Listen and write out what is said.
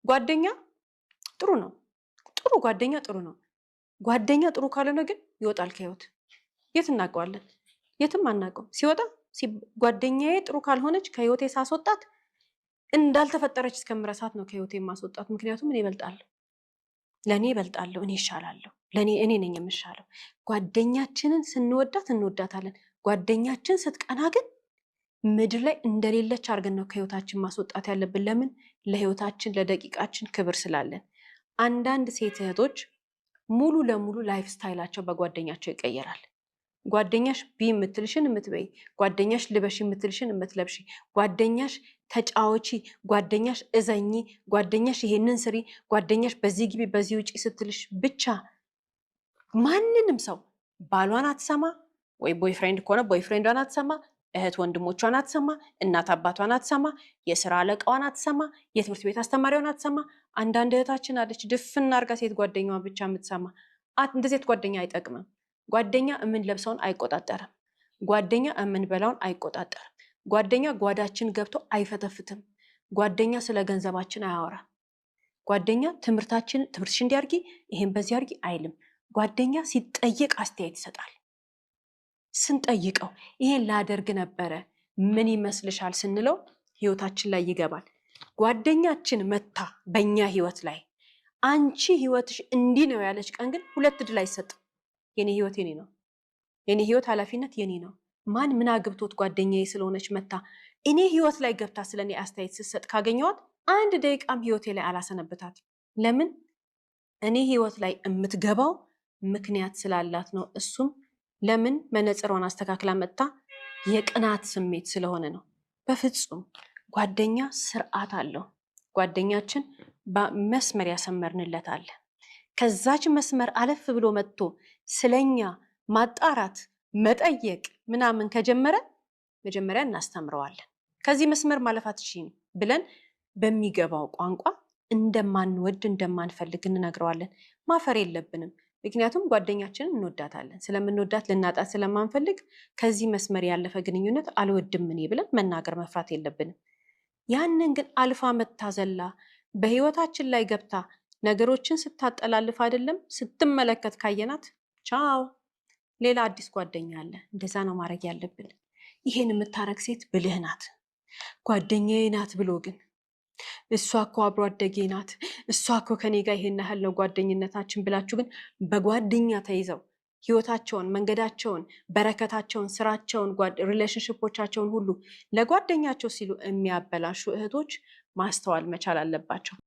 ጓደኛ ጥሩ ነው። ጥሩ ጓደኛ ጥሩ ነው። ጓደኛ ጥሩ ካልሆነ ግን ይወጣል ከህይወት። የት እናውቀዋለን? የትም አናውቀው። ሲወጣ ጓደኛዬ ጥሩ ካልሆነች ከህይወቴ ሳስወጣት እንዳልተፈጠረች እስከምረሳት ነው ከህይወቴ ማስወጣት። ምክንያቱም እኔ እበልጣለሁ፣ ለኔ እበልጣለሁ፣ እኔ እሻላለሁ፣ እኔ ነኝ የምሻለው። ጓደኛችንን ስንወዳት እንወዳታለን። ጓደኛችን ስትቀና ግን ምድር ላይ እንደሌለች አድርገን ነው ከህይወታችን ማስወጣት ያለብን። ለምን? ለህይወታችን ለደቂቃችን ክብር ስላለን። አንዳንድ ሴት እህቶች ሙሉ ለሙሉ ላይፍ ስታይላቸው በጓደኛቸው ይቀየራል። ጓደኛሽ ቢ የምትልሽን የምትበይ፣ ጓደኛሽ ልበሽ የምትልሽን የምትለብሺ፣ ጓደኛሽ ተጫወቺ፣ ጓደኛሽ እዘኚ፣ ጓደኛሽ ይሄንን ስሪ፣ ጓደኛሽ በዚህ ግቢ በዚህ ውጪ ስትልሽ ብቻ ማንንም ሰው ባሏን አትሰማ፣ ወይ ቦይፍሬንድ ከሆነ ቦይፍሬንዷን አትሰማ፣ እህት ወንድሞቿን አትሰማ፣ እናት አባቷን አትሰማ፣ የስራ አለቃዋን አትሰማ፣ የትምህርት ቤት አስተማሪዋን አትሰማ። አንዳንድ እህታችን አለች ድፍና አርጋ ሴት ጓደኛዋን ብቻ የምትሰማ። እንደ ሴት ጓደኛ አይጠቅምም። ጓደኛ የምንለብሰውን አይቆጣጠርም። ጓደኛ የምንበላውን አይቆጣጠርም። ጓደኛ ጓዳችን ገብቶ አይፈተፍትም። ጓደኛ ስለ ገንዘባችን አያወራም። ጓደኛ ትምህርትሽ እንዲያርጊ ይሄን በዚህ አርጊ አይልም። ጓደኛ ሲጠይቅ አስተያየት ይሰጣል። ስንጠይቀው ይሄን ላደርግ ነበረ ምን ይመስልሻል ስንለው ህይወታችን ላይ ይገባል። ጓደኛችን መታ በእኛ ህይወት ላይ አንቺ ህይወትሽ እንዲህ ነው ያለች ቀን ግን ሁለት እድል አይሰጥም። የኔ ህይወት የኔ ነው፣ የኔ ህይወት ኃላፊነት የኔ ነው። ማን ምን አግብቶት ጓደኛዬ ስለሆነች መታ እኔ ህይወት ላይ ገብታ ስለኔ አስተያየት ስትሰጥ ካገኘዋት አንድ ደቂቃም ህይወቴ ላይ አላሰነብታት። ለምን? እኔ ህይወት ላይ የምትገባው ምክንያት ስላላት ነው። እሱም ለምን መነጽሯን አስተካክላ መጣ? የቅናት ስሜት ስለሆነ ነው። በፍጹም ጓደኛ ስርዓት አለው። ጓደኛችን መስመር ያሰመርንለት አለ። ከዛች መስመር አለፍ ብሎ መጥቶ ስለኛ ማጣራት መጠየቅ ምናምን ከጀመረ መጀመሪያ እናስተምረዋለን። ከዚህ መስመር ማለፍ አትችይም ብለን በሚገባው ቋንቋ እንደማንወድ እንደማንፈልግ እንነግረዋለን። ማፈር የለብንም። ምክንያቱም ጓደኛችንን እንወዳታለን። ስለምንወዳት ልናጣት ስለማንፈልግ ከዚህ መስመር ያለፈ ግንኙነት አልወድም እኔ ብለን መናገር መፍራት የለብንም። ያንን ግን አልፋ መታዘላ በህይወታችን ላይ ገብታ ነገሮችን ስታጠላልፍ አይደለም ስትመለከት ካየናት ቻው፣ ሌላ አዲስ ጓደኛ አለ። እንደዛ ነው ማድረግ ያለብን። ይሄን የምታረግ ሴት ብልህ ናት፣ ጓደኛዬ ናት ብሎ ግን እሷ እኮ አብሮ አደጌ ናት፣ እሷ እኮ ከኔ ጋር ይሄን ያህል ነው ጓደኝነታችን ብላችሁ ግን በጓደኛ ተይዘው ህይወታቸውን፣ መንገዳቸውን፣ በረከታቸውን፣ ስራቸውን፣ ሪሌሽንሽፖቻቸውን ሁሉ ለጓደኛቸው ሲሉ የሚያበላሹ እህቶች ማስተዋል መቻል አለባቸው።